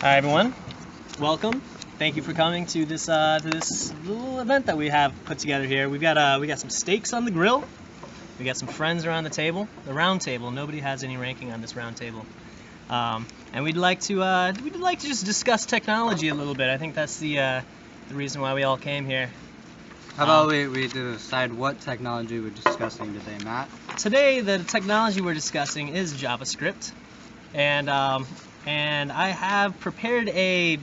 Hi everyone, welcome. Thank you for coming to this little event that we have put together here. We got some steaks on the grill. We got some friends around the table, the round table. Nobody has any ranking on this round table, and we'd like to just discuss technology a little bit. I think that's the reason why we all came here. How about we decide what technology we're discussing today, Matt? Today, the technology we're discussing is JavaScript, and I have prepared a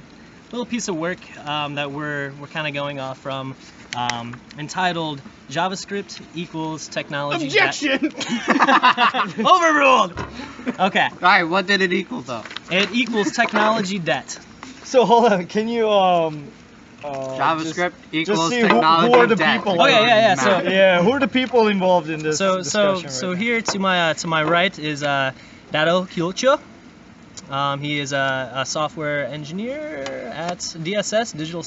little piece of work that we're kind of going off from, entitled JavaScript equals technology. Objection! Overruled. Okay. All right, what did it equal though? It equals technology debt. So hold on, can you JavaScript equals just see technology who are the debt. people? Okay, yeah. So Yeah, who are the people involved in this discussion? So right here to my right is Dado Kljuco. He is a software engineer at DSS, Digital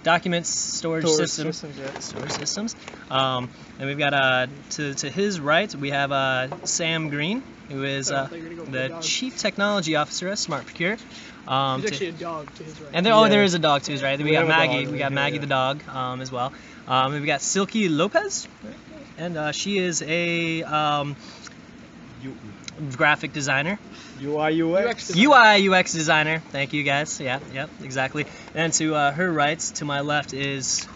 Document Storage Systems. Storage Systems. And we've got to his right we have Sam Greene, who is the Chief Technology Officer at Smart Procure. There's actually a dog to his right. And there is a dog to his right. We got Maggie. We got Maggie the dog as well. And we got Sylke Lopez, and she is a graphic designer. UI UX designer. Thank you guys. Yep, exactly. And to her right, to my left, is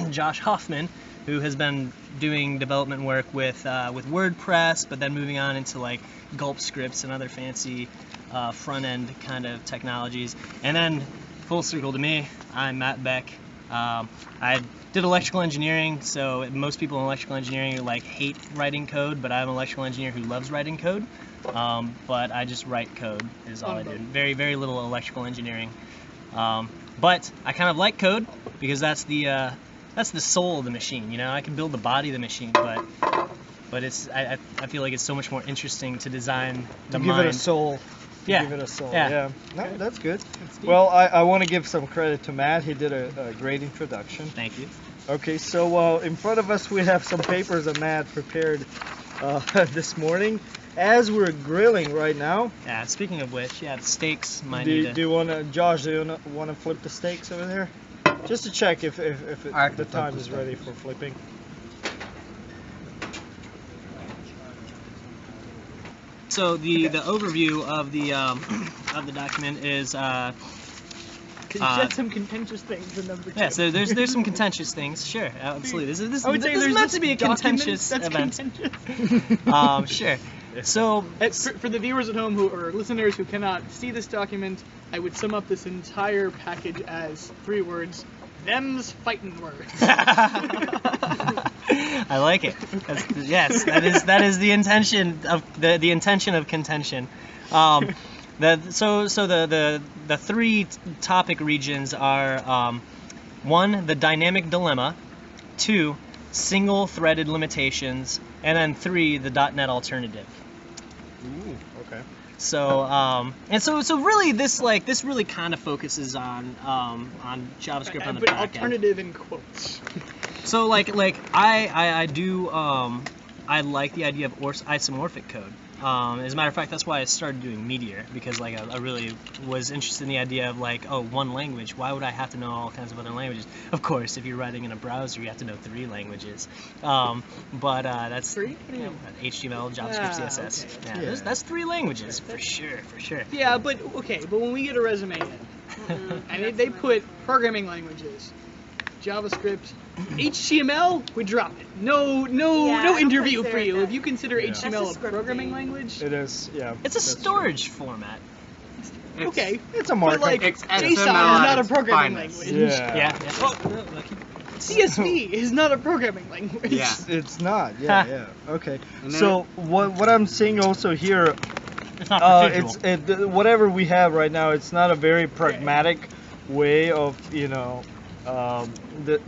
Josh Hoffman, who has been doing development work with WordPress, but then moving on into like gulp scripts and other fancy front end kind of technologies. And then full circle to me, I'm Matt Beck. I did electrical engineering, so most people in electrical engineering like hate writing code, but I'm an electrical engineer who loves writing code. But I just write code is all I do. Very, very little electrical engineering. But I kind of like code because that's the soul of the machine. You know, I can build the body of the machine, but it's I feel like it's so much more interesting to design the mind. Give it a soul. Yeah. Give it a soul. Yeah. No, that's good. Well, I want to give some credit to Matt. He did a great introduction. Thank you. Okay, so in front of us we have some papers that Matt prepared this morning as we're grilling right now. Yeah. Speaking of which, the steaks might Do need to. you want to, Josh? Do you want to flip the steaks over there, just to check if the time is ready for flipping? So the overview of the document is. Can you shed some contentious things in number 2? Yeah, so there's some contentious things. Sure, absolutely. This is meant to be a contentious event. Sure. So for the viewers at home or listeners who cannot see this document, I would sum up this entire package as 3 words: them's fighting words. I like it. Yes, that is the intention of the intention of contention. The 3 topic regions are 1, the dynamic dilemma, 2, single-threaded limitations, and then 3, the .NET alternative. Ooh, okay. So so really this really kind of focuses on JavaScript on the back end. Alternative in quotes. So I do I like the idea of isomorphic code. As a matter of fact, that's why I started doing Meteor, because I really was interested in the idea of one language. Why would I have to know all kinds of other languages? Of course, if you're writing in a browser, you have to know 3 languages. But that's 3? HTML, JavaScript, CSS. Okay. Yeah, that's 3 languages for sure. Yeah, but when we get a resume in, and they put programming languages, JavaScript, HTML, we drop it. No interview for you. If you consider HTML a programming language, It is, yeah. It's a storage format. okay. It's a markup. But It's JSON is XML not a at its programming finest. language. Yeah. CSV is not a programming language. Yeah. It's not. Yeah, Ha. yeah. Okay. And then So what I'm seeing also here, It's not procedural. whatever we have right now, it's not a very pragmatic way of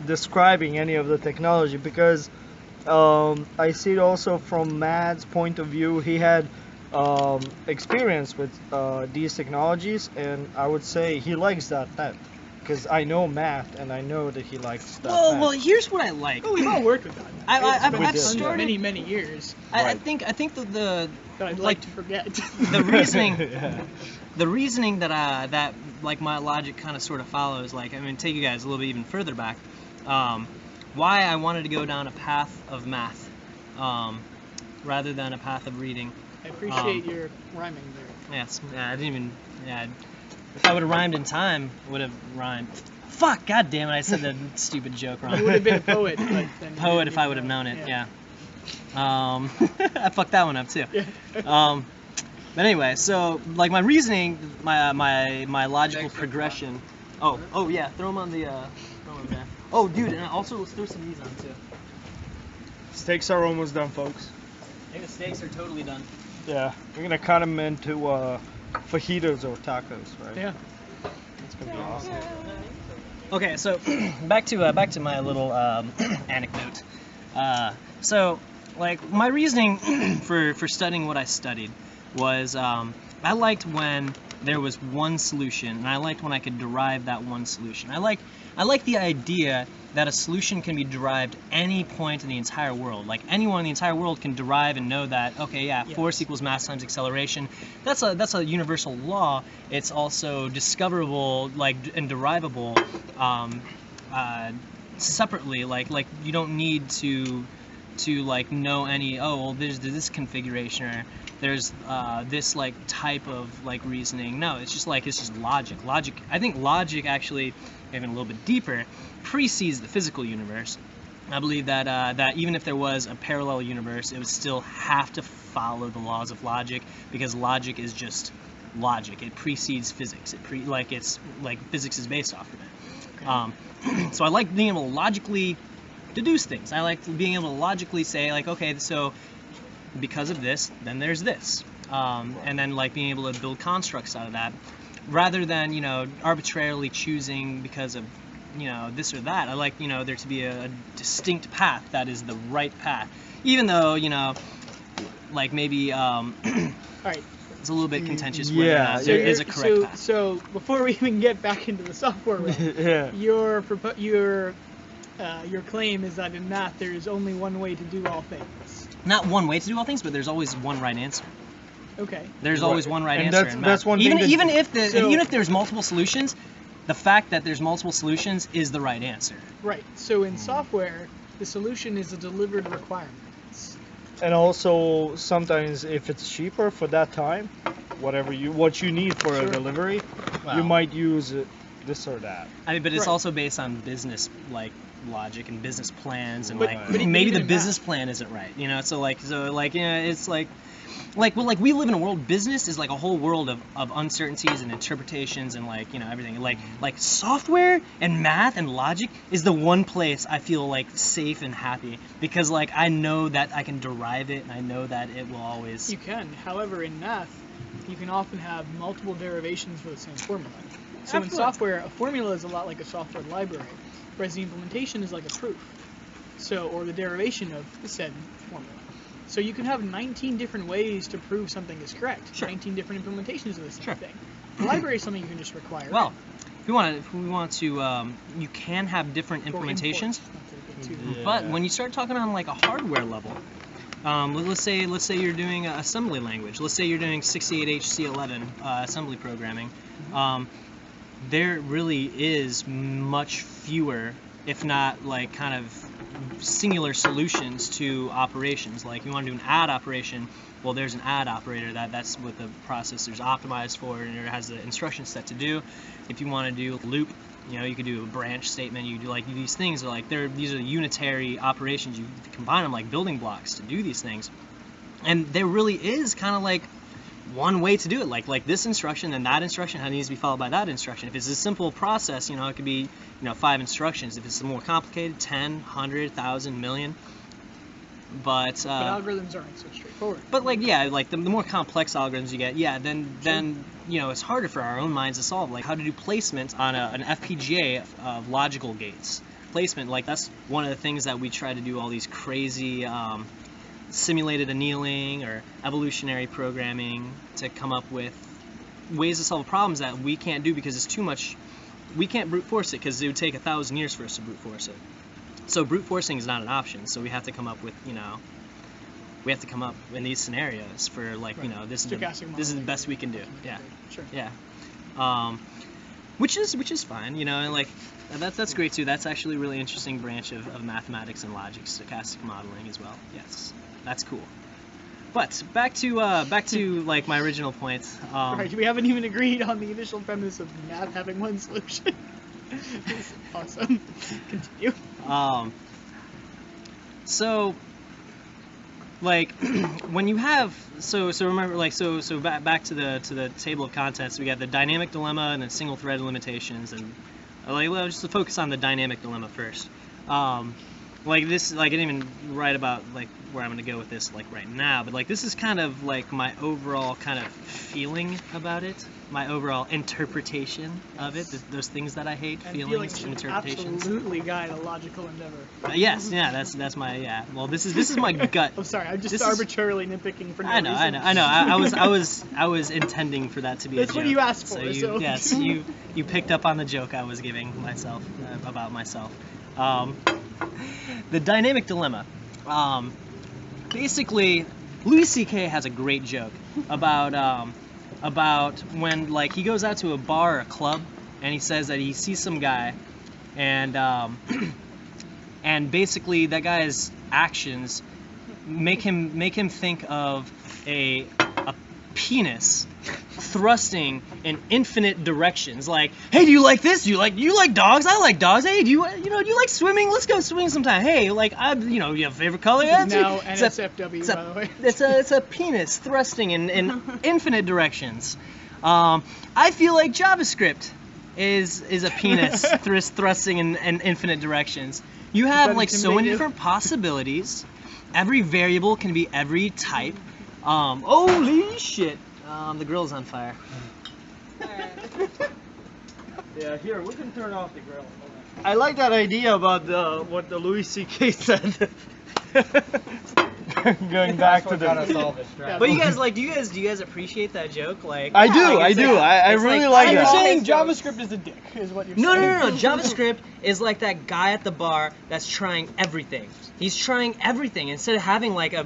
describing any of the technology, because I see it also from Matt's point of view. He had experience with these technologies, and I would say he likes .NET, because I know Matt and I know that he likes .NET. Well, here's what I like. Well, we've all worked with that. I've It's been started many years. I think the That I'd like to forget. the reasoning the reasoning that that like my logic kind of sort of follows, like, I mean, take you guys a little bit even further back, why I wanted to go down a path of math rather than a path of reading. I appreciate your rhyming there. Yes, I didn't even. Yeah, if I would have rhymed in time, would have rhymed. Fuck, god damn it! I said that stupid joke wrong. You would have been a poet, but then Poet if I would have known it. Yeah. I fucked that one up too. Yeah. But anyway, so like my reasoning, my logical progression. Oh yeah, throw them on the. Throw them there. Oh dude, and also let's throw some of these on too. Steaks are almost done, folks. I think the steaks are totally done. Yeah, we're gonna cut them into fajitas or tacos, right? Yeah. It's gonna be awesome. Okay, so back to my little anecdote. So like my reasoning for studying what I studied was I liked when there was one solution, and I liked when I could derive that one solution. I like the idea that a solution can be derived any point in the entire world. Like anyone in the entire world can derive and know that, okay, yeah, force equals mass times acceleration. That's a universal law. It's also discoverable, like, and derivable separately. Like you don't need to like know any, oh well, there's this configuration, or there's this like type of like reasoning. No, it's just logic. I think logic actually, even a little bit deeper, precedes the physical universe. I believe that that even if there was a parallel universe, it would still have to follow the laws of logic, because logic is just logic. It precedes physics. It's like physics is based off of it. Okay. So I like being able to logically deduce things. I like being able to logically say, like, okay, so because of this, then there's this, and then like being able to build constructs out of that, rather than, you know, arbitrarily choosing because of, you know, this or that. I like, you know, there to be a distinct path that is the right path, even though, you know, like maybe All right. it's a little bit contentious Yeah, whether there is a correct path. So before we even get back into the software realm, Yeah. your claim is that in math there is only one way to do all things. Not one way to do all things, but there's always one right answer. Okay. There's always one right And answer in math. that's one even thing that- even if So- even if there's multiple solutions, the fact that there's multiple solutions is the right answer. Right. So in software, the solution is a delivered requirement. And also sometimes if it's cheaper for that time, what you need for Sure. a delivery, Wow. you might use this or that. I mean, but it's Right. also based on business like logic and business plans, and But- like but even maybe the in business math- plan isn't right, you know. So you know, it's like well, like we live in a world. Business is like a whole world of uncertainties and interpretations and like, you know, everything. Like software and math and logic is the one place I feel like safe and happy, because like I know that I can derive it, and I know that it will always. You can. However, in math, you can often have multiple derivations for the same formula. So in Absolutely. software, a formula is a lot like a software library, whereas the implementation is like a proof. So, or the derivation of the said formula. So you can have 19 different ways to prove something is correct. Sure. 19 different implementations of the same Sure. thing. The library is something you can just require. Well, if we want to, you can have different Or implementations. import, not to get too- Yeah. But when you start talking on like a hardware level, let's say you're doing assembly language. Let's say you're doing 68HC11 assembly programming. There really is much fewer, if not like kind of singular solutions to operations. Like you want to do an add operation, well, there's an add operator that's what the processor's optimized for, and it has the instruction set to do. If you want to do a loop, you know, you could do a branch statement. You do like these things are like these are unitary operations. You combine them like building blocks to do these things, and there really is kind of like one way to do it. Like this instruction and that instruction needs to be followed by that instruction. If it's a simple process, you know, it could be, you know, 5 instructions. If it's more complicated, 10, 100, 1,000, million. But algorithms aren't so straightforward. but like, yeah, like the more complex algorithms you get, yeah, then you know, it's harder for our own minds to solve. Like how to do placement on an FPGA of logical gates. Placement, like that's one of the things that we try to do all these crazy simulated annealing or evolutionary programming to come up with ways to solve problems that we can't do because it's too much. We can't brute force it because it would take 1,000 years for us to brute force it. So brute forcing is not an option. So we have to come up with, you know, we have to come up in these scenarios for like Right. you know this is Stochastic the modeling. best we can do. Yeah. Sure. Yeah. Which is fine, you know, and like that's great too. That's actually a really interesting branch of mathematics and logic, stochastic modeling as well. Yes, that's cool. But back to like my original point. Right, we haven't even agreed on the initial premise of math having one solution. Awesome. Continue. So like when you have so remember like so back to the table of contents, we got the dynamic dilemma and then single thread limitations, and like well, just to focus on the dynamic dilemma first. Like this, like I didn't even write about like where I'm gonna go with this like right now, but like this is kind of like my overall kind of feeling about it, my overall interpretation of it. Those things that I hate, And feelings feelings and should interpretations. absolutely guide a logical endeavor. Yes, yeah, that's my yeah. Well, this is my gut. I'm sorry, I'm just This is- arbitrarily nitpicking for no I know. reason. I was intending for that to be That's a joke. what you asked for, you, so- yes, you picked up on the joke I was giving myself about myself. The dynamic dilemma. Basically, Louis C.K. has a great joke about when like he goes out to a bar or a club and he says that he sees some guy and and basically that guy's actions make him think of a penis thrusting in infinite directions. Like, hey, do you like this? Do you like dogs? I like dogs. Hey, do you like swimming? Let's go swimming sometime. Hey, like you have a favorite color? This is Yeah, now it's a- NSFW, it's a- by the way. it's a penis thrusting in infinite directions. I feel like JavaScript is a penis thrusting in infinite directions. You have that like so intimidate many you? different possibilities. Every variable can be every type. Holy shit! The grill's on fire. Yeah, here we can turn off the grill. I like that idea about what the Louis C.K. said. Going back to Gotta the. solve it. Yeah, But you guys like, do you guys appreciate that joke? Like, I do, like, I it's do. like- I it's really like- like So you're that. saying JavaScript is a dick, is what you're No, saying. no. JavaScript is like that guy at the bar that's trying everything. He's trying everything instead of having like a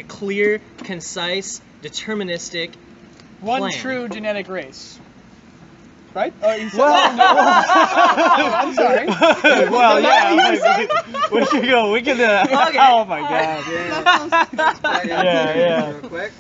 clear, concise, deterministic. One plan. true genetic race. Right? Oh, you said Well, I'm sorry. well, yeah. We can go. We can. Okay. Oh my god. Yeah. Real quick.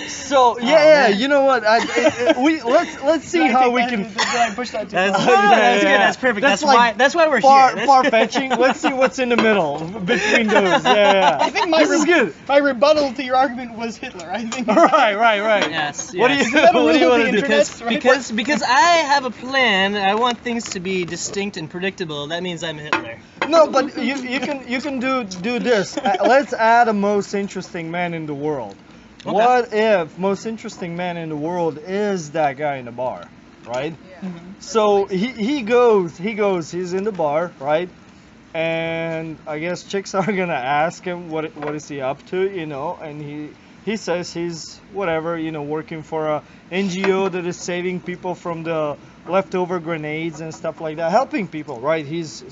So yeah. You know what? Let's see how we can. Did I push that too That's, far? that's good. That's perfect. That's like why we're far here. far fetching. Let's see what's in the middle between those. Yeah. I think my This is good. my rebuttal to your argument was Hitler. I think. Right. Yes. What do you yes. that a What do you rule want of to the do? internet? Because I have a plan. I want things to be distinct and predictable. That means I'm Hitler. No, but you can do this. Let's add a most interesting man in the world. Okay. What if most interesting man in the world is that guy in the bar, right? So he goes, he's in the bar, right? And I guess chicks are gonna ask him what is he up to, and he says he's whatever, working for a NGO that is saving people from the leftover grenades and stuff like that, helping people, right? He's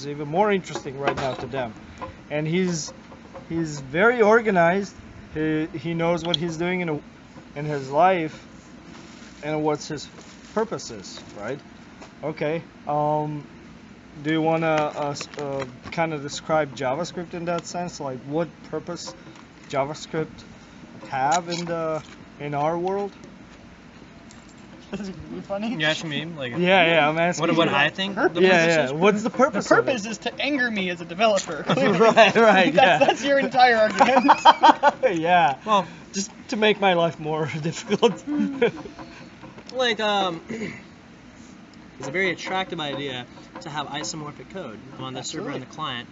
even more interesting right now to them, and he's very organized. He knows what he's doing in his life and what's his purpose is, right? Okay. Do you want to kind of describe JavaScript in that sense? Like what purpose JavaScript have in our world? This is really funny. You asking me? Like, Yeah, I'm asking. what you. I think? the purpose Yeah. is? What's the purpose? The purpose is to anger me as a developer. Clearly. Right. Yeah. That's your entire argument. Yeah. Well, Just to make my life more difficult. like it's a very attractive idea to have isomorphic code on the server and the client,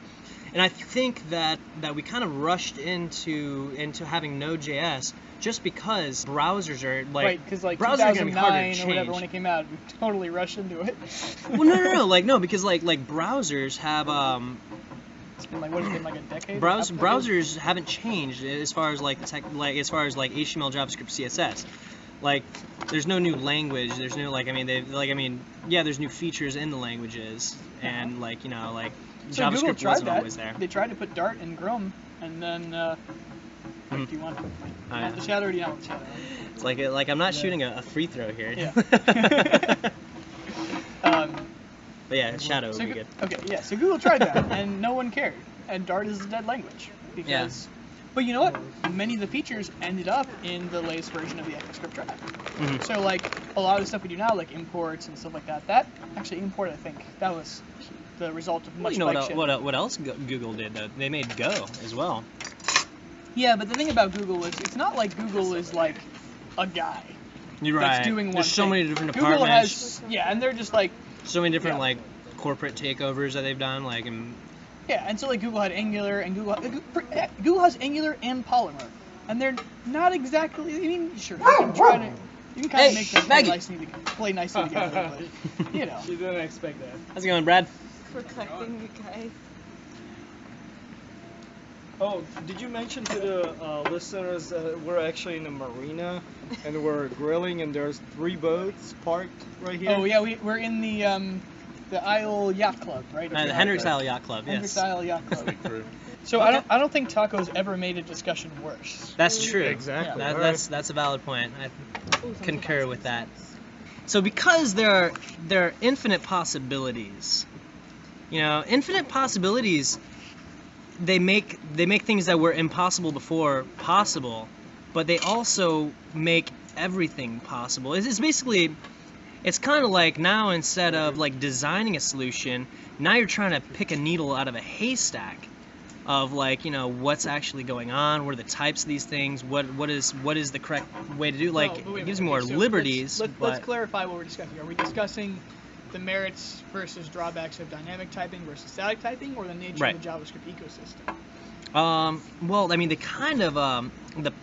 and I think that we kind of rushed into having Node.js just because browsers are like Right, because like browsers are gonna be harder to 2009 or whatever change. when it came out, we totally rushed into it. Well, no, because like browsers have It's been like, what has it been, like a decade? browsers haven't changed as far as like the tech, like as far as like HTML, JavaScript, CSS. Like, there's no new language. There's no yeah, there's new features in the languages, and like So JavaScript Google tried wasn't that. always there. They tried to put Dart in Chrome and then do you want the shadow or do you not want the shadow? It's like I'm not shooting a free throw here. Yeah. But yeah, shadow would be good. Okay, yeah. So Google tried that, and no one cared. And Dart is a dead language because. Yeah. But you know what? Many of the features ended up in the latest version of the ECMAScript drive. Mm-hmm. So like a lot of the stuff we do now, like imports and stuff like that. That actually import, I think, that was the result of much. Well, you know what else Google did though? They made Go as well. Yeah, but the thing about Google is it's not like Google is like a guy. You're right. That's doing one There's so thing. many different Google departments. and they're just like. So many different like corporate takeovers that they've done, like. Yeah, and so like Google had Angular, and Google has Angular and Polymer, and they're not exactly. I mean, sure, you can kind of make them play nicely together, but you know. You didn't expect that. How's it going, Brad? Protecting you guys. Oh, did you mention to the listeners that we're actually in a marina and we're grilling and there's 3 boats parked right here? Oh yeah, we're in the Isle Yacht Club, right? The Hendricks Isle Yacht Club, yes. Hendricks Isle Yacht Club. So okay. I don't think tacos ever made a discussion worse. That's true. Exactly. Yeah. That's a valid point. I concur with that. So because there are infinite possibilities, infinite possibilities. They make things that were impossible before possible, but they also make everything possible. It's basically, it's kind of like now instead of like designing a solution, now you're trying to pick a needle out of a haystack of like, what's actually going on, what are the types of these things, what is the correct way to do, like it gives you more liberties. Let's clarify what we're discussing. Are we discussing the merits versus drawbacks of dynamic typing versus static typing, or the nature of the JavaScript ecosystem? Well, I mean, they kind of the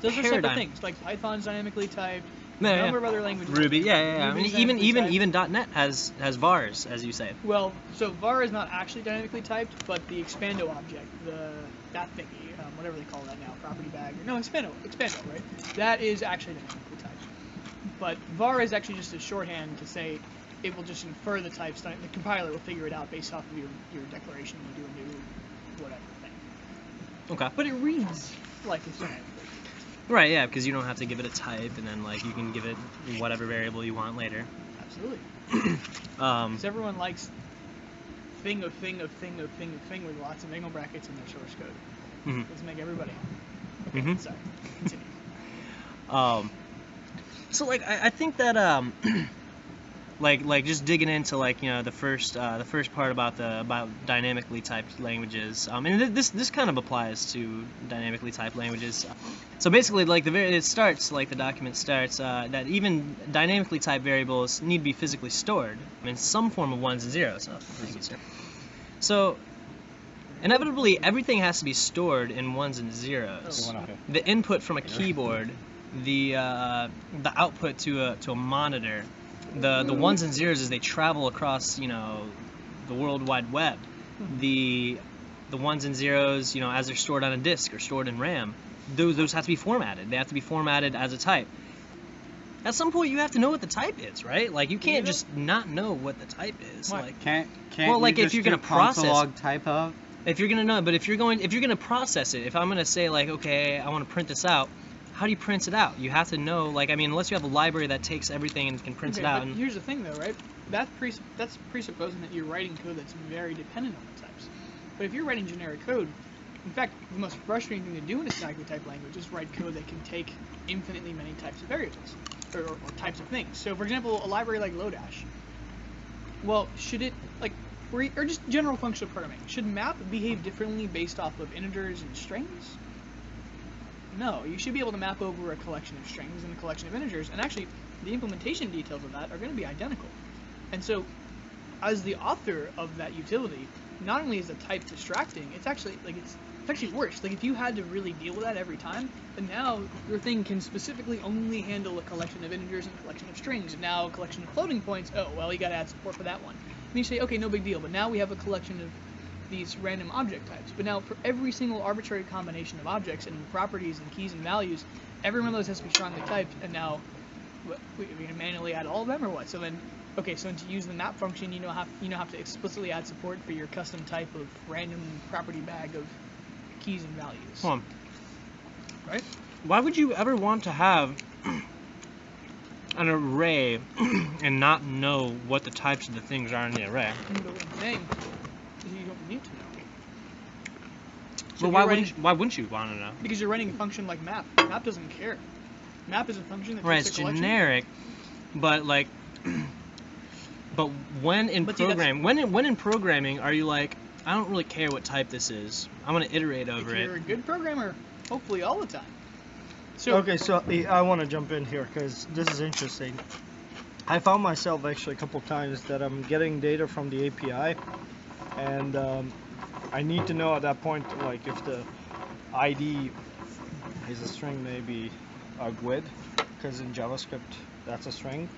those paradigm. are separate things. Like Python's dynamically typed. A number of other languages. Ruby, I mean, even .NET has vars, as you say. Well, so var is not actually dynamically typed, but the expando object, that thingy, whatever they call that now, property bag. No, expando, right? That is actually dynamically typed. But var is actually just a shorthand to say. It will just infer the types. The compiler will figure it out based off of your declaration. You do a new whatever thing. Okay. But it reads like it's dynamically. Right, yeah, because you don't have to give it a type, and then like you can give it whatever variable you want later. Absolutely. Because everyone likes thing with lots of angle brackets in their source code. Mm-hmm. Let's make everybody. Okay, sorry. Continue. So like I think that like just digging into like the first part about dynamically typed languages, and this kind of applies to dynamically typed languages. So basically, like the document starts that even dynamically typed variables need to be physically stored in some form of ones and zeros. So inevitably, everything has to be stored in ones and zeros. The input from a keyboard, the output to a monitor. The ones and zeros as they travel across, the World Wide Web. The ones and zeros, as they're stored on a disk or stored in RAM, those have to be formatted. They have to be formatted as a type. At some point, you have to know what the type is, right? Like you can't just not know what the type is. What? Like Can't well, like if you're gonna process type of. If you're gonna know, but if you're gonna process it, if I'm gonna say like, okay, I want to print this out. How do you print it out? You have to know, like, I mean, unless you have a library that takes everything and can print it out. But here's the thing, though, right? That's presupposing that you're writing code that's very dependent on the types. But if you're writing generic code, in fact, the most frustrating thing to do in a statically typed language is write code that can take infinitely many types of variables or types of things. So, for example, a library like Lodash. Well, should it or just general functional programming? Should map behave differently based off of integers and strings? No, you should be able to map over a collection of strings and a collection of integers, and actually, the implementation details of that are going to be identical. And so, as the author of that utility, not only is the type distracting, it's actually worse. Like if you had to really deal with that every time, then now your thing can specifically only handle a collection of integers and a collection of strings, and now a collection of floating points. Oh, well, you got to add support for that one. And you say, okay, no big deal. But now we have a collection of these random object types. But now for every single arbitrary combination of objects and properties and keys and values, every one of those has to be strongly typed. And now we can manually add all of them or what? So then, okay, so to use the map function, you have to explicitly add support for your custom type of random property bag of keys and values. Hold on. Right? Why would you ever want to have an array and not know what the types of the things are in the array? But what I'm saying is you don't need to know. So But why wouldn't you want to know? Because you're running a function like map. Map doesn't care. Map is a function that Right, takes it's a collection. generic, but like, but when in But see, that's- when in programming are you like, I don't really care what type this is. I'm gonna iterate over If you're it. a good programmer, hopefully all the time. So Okay, so I want to jump in here because this is interesting. I found myself actually a couple times that I'm getting data from the API, and I need to know at that point, like if the ID is a string, maybe a GUID, because in JavaScript that's a string,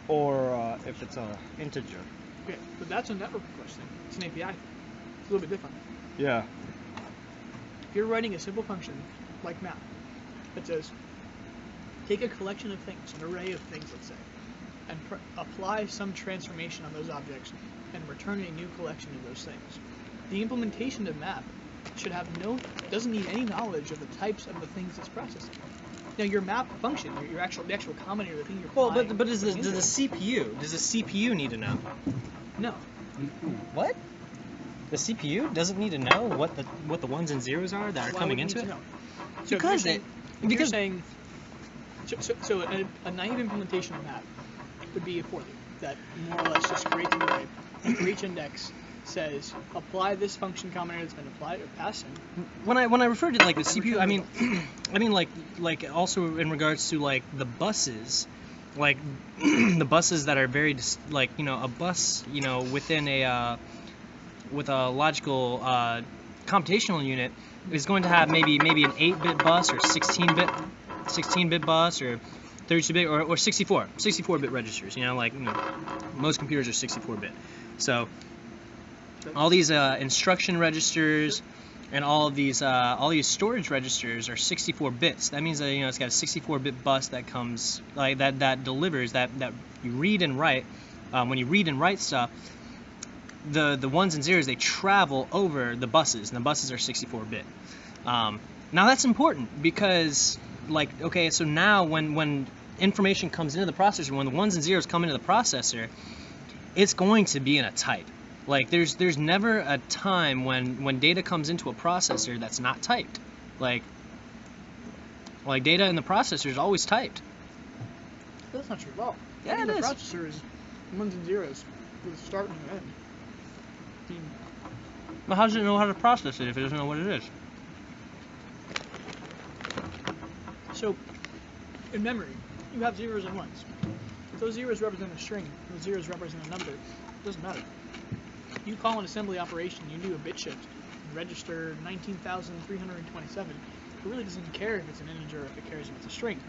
or if it's a integer. okay, but that's a network request thing. It's an API thing. It's a little bit different. Yeah. If you're writing a simple function like map that says take a collection of things, an array of things, let's say, and apply some transformation on those objects and return a new collection of those things. The implementation of map should have doesn't need any knowledge of the types of the things it's processing. Now your map function, the actual commenter, the thing you're Well, applying. but does the CPU need to know? No. What? The CPU doesn't need to know what the ones and zeros are that are Why coming would into you need it? to know? So Because if you're saying, so a naive implementation of map would be a for loop that more or less just creates an array, and for each index says apply this function commenter that's been applied or passed in. When I refer to like the CPU, I mean I mean like also in regards to like the buses, like the buses that are very like, you know, a bus, you know, within a with a logical computational unit is going to have maybe an 8-bit bus or 16-bit bus or 32-bit or 64-bit registers. You know, like, you know, most computers are 64-bit. So all these instruction registers and all these storage registers are 64 bits. That means that, you know, it's got a 64-bit bus that comes like that delivers that you read and write. When you read and write stuff, the ones and zeros, they travel over the buses, and the buses are 64-bit. Now that's important because, like, okay, so now when information comes into the processor, when the ones and zeros come into the processor, it's going to be in a type. Like there's never a time when data comes into a processor that's not typed. Like data in the processor is always typed. But that's not true at all. Yeah, it the is. processor is ones and zeros with a start and an end. I mean, But how does it know how to process it if it doesn't know what it is? so in memory, you have zeros and ones. If those zeros represent a string, and those zeros represent a number, it doesn't matter. You call an assembly operation, you do a bit shift, and register 19,327. It really doesn't care if it's an integer or if it cares if it's a string,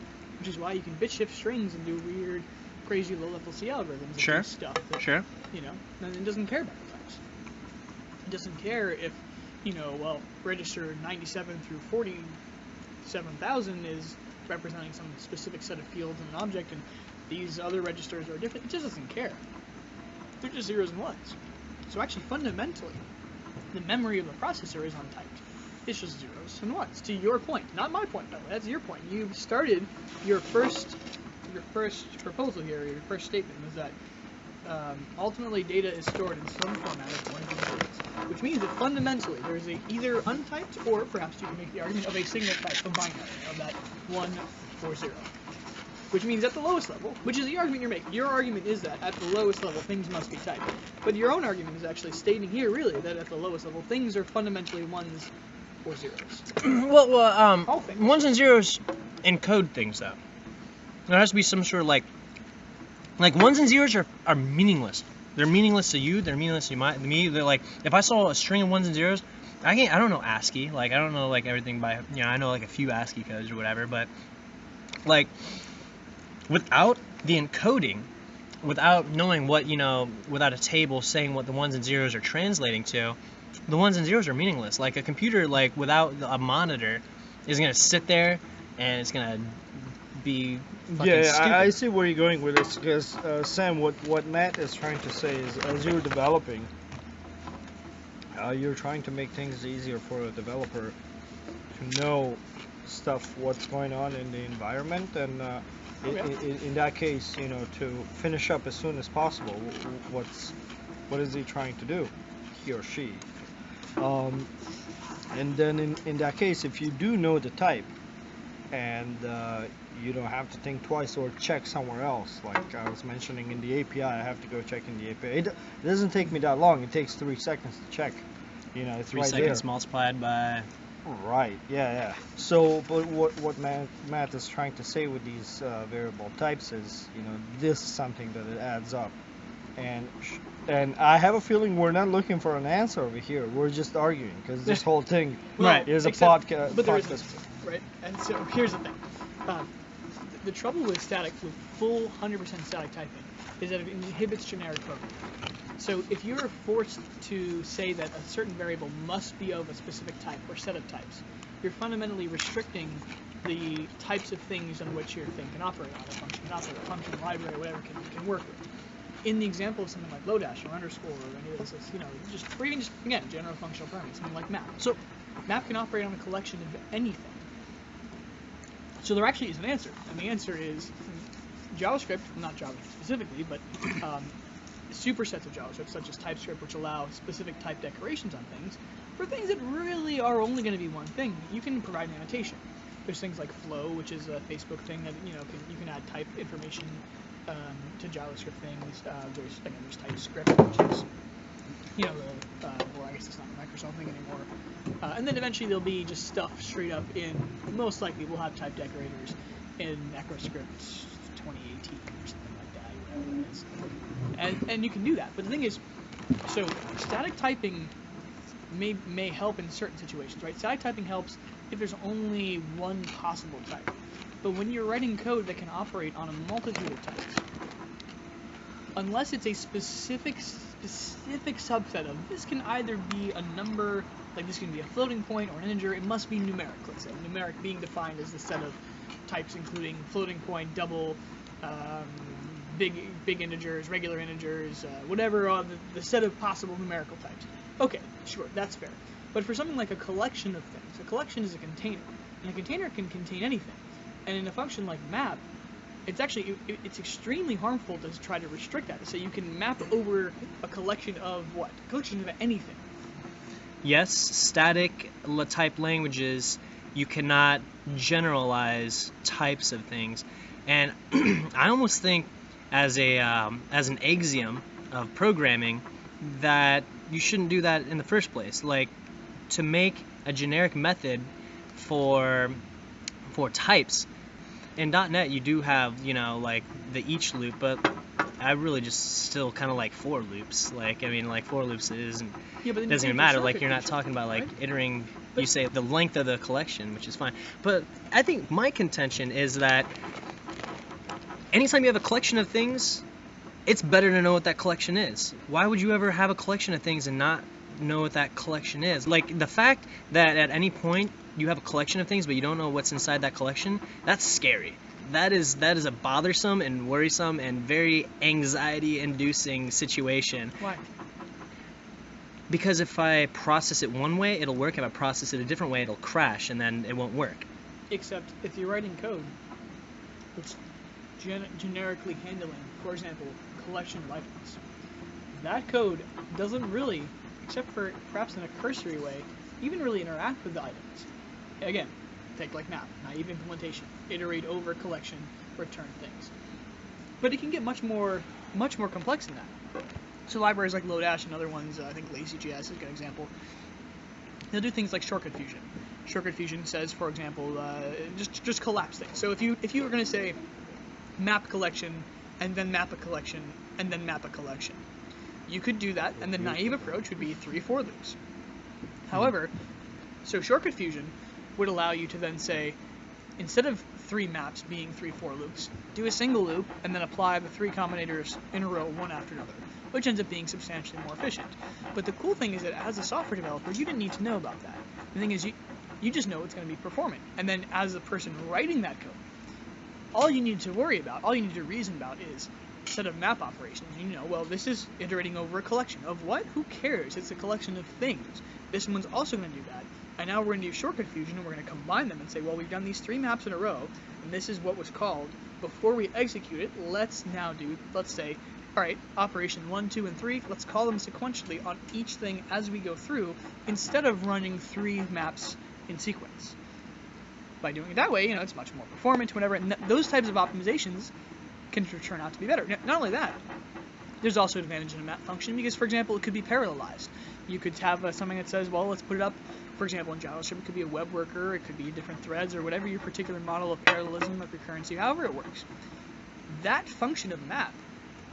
which is why you can bit shift strings and do weird, crazy low-level C algorithms and Sure. do stuff that, Sure. you know, and it doesn't care about the types. It doesn't care if, you know, well, register 97 through 47,000 is representing some specific set of fields in an object, and these other registers are different. It just doesn't care. They're just zeros and ones. So actually, fundamentally, the memory of the processor is untyped. It's just zeros and ones. To your point, not my point, by the way. That's your point. You started your first proposal here, your first statement was that ultimately data is stored in some format of ones and zeros, which means that fundamentally there is a either untyped or perhaps you can make the argument of a single type, a binary of that 1 or 0. Which means at the lowest level, which is the argument you're making. Your argument is that at the lowest level things must be typed. But your own argument is actually stating here really that at the lowest level things are fundamentally ones or zeros. Well, things. ones and zeros encode things though. There has to be some sort of like ones and zeros are meaningless. They're meaningless to you. They're meaningless to me. They're like, if I saw a string of ones and zeros, I don't know ASCII. Like I don't know like everything by, you know, I know like a few ASCII codes or whatever, but like without the encoding, without knowing what, you know, without a table saying what the ones and zeros are translating to, the ones and zeros are meaningless. Like a computer, like without a monitor, is gonna sit there and it's gonna be fucking stupid. I see where you're going with this because Sam, what Matt is trying to say is as you're developing, you're trying to make things easier for a developer to know stuff, what's going on in the environment, and in that case, to finish up as soon as possible. What is he trying to do, he or she? And then in that case, if you do know the type, and you don't have to think twice or check somewhere else, like I was mentioning in the API, I have to go check in the API. It doesn't take me that long. It takes 3 seconds to check. It's 3 right seconds there. multiplied by. Right. Yeah. So, but what Matt is trying to say with these variable types is, this is something that it adds up, and I have a feeling we're not looking for an answer over here. We're just arguing because this whole thing is a podcast. But there is an answer, right? And so here's the thing: the trouble with full 100% static typing is that it inhibits generic programming. So if you're forced to say that a certain variable must be of a specific type or set of types, you're fundamentally restricting the types of things on which your thing can operate on, a function can operate, a function, library, whatever can work with. In the example of something like Lodash or underscore or any of this, or even just again general functional programming, something like map. So map can operate on a collection of anything. So there actually is an answer, and the answer is JavaScript, not JavaScript specifically, but supersets of JavaScript, such as TypeScript, which allow specific type decorations on things. For things that really are only going to be one thing, you can provide an annotation. There's things like Flow, which is a Facebook thing that you can add type information to JavaScript things. There's TypeScript, which is well, I guess it's not a Microsoft thing anymore. And then eventually there'll be just stuff straight up in. Most likely we'll have type decorators in ECMAScript 2018 or something like that, whatever it is. And you can do that. But the thing is, so static typing may help in certain situations, right? Static typing helps if there's only one possible type. But when you're writing code that can operate on a multitude of types, unless it's a specific subset of, this can either be a number, like this can be a floating point or an integer, it must be numeric, let's say. Numeric being defined as the set of types including floating point, double, big integers, regular integers, whatever the set of possible numerical types. Okay, sure, that's fair. But for something like a collection of things, a collection is a container, and a container can contain anything. And in a function like map, it's actually it's extremely harmful to try to restrict that. So you can map over a collection of what? A collection of anything. Yes, static type languages, you cannot generalize types of things, and I almost think as an axiom of programming that you shouldn't do that in the first place. Like, to make a generic method for types in .NET, you do have like the each loop, but I really just still kind of like for loops. Like, I mean, like for loops doesn't even matter. Like, you're not talking about like iterating. You say the length of the collection, which is fine. But I think my contention is that anytime you have a collection of things, it's better to know what that collection is. Why would you ever have a collection of things and not know what that collection is? Like, the fact that at any point you have a collection of things but you don't know what's inside that collection, that's scary. That is a bothersome and worrisome and very anxiety-inducing situation. Why? Because if I process it one way, it'll work. If I process it a different way, it'll crash, and then it won't work. Except if you're writing code, it's generically handling, for example, collection of items. That code doesn't really, except for perhaps in a cursory way, even really interact with the items. Again, take like map, naive implementation, iterate over collection, return things. But it can get much more complex than that. So libraries like Lodash and other ones, I think LazyJS is a good example. They'll do things like shortcut fusion. Shortcut fusion says, for example, just collapse things. So if you were going to say map collection and then map a collection and then map a collection, you could do that, and the naive approach would be 3 for loops. However, so shortcut fusion would allow you to then say, instead of 3 maps being 3 for loops, do a single loop and then apply the 3 combinators in a row, one after another, which ends up being substantially more efficient. But the cool thing is that as a software developer, you didn't need to know about that. The thing is, you just know it's going to be performing. And then as a person writing that code, all you need to worry about, all you need to reason about is a set of map operations. You know, well, this is iterating over a collection of what? Who cares? It's a collection of things. This one's also going to do that. And now we're going to do shortcut fusion, and we're going to combine them and say, well, we've done these 3 maps in a row, and this is what was called. Before we execute it, let's say, all right, operation 1, 2, and 3, let's call them sequentially on each thing as we go through, instead of running 3 maps in sequence. By doing it that way, you know, it's much more performant, whatever, and those types of optimizations can turn out to be better. Not only that, there's also advantage in a map function, because, for example, it could be parallelized. You could have something that says, well, let's put it up, for example, in JavaScript, it could be a web worker, it could be different threads, or whatever your particular model of parallelism, of recurrency, however it works. That function of the map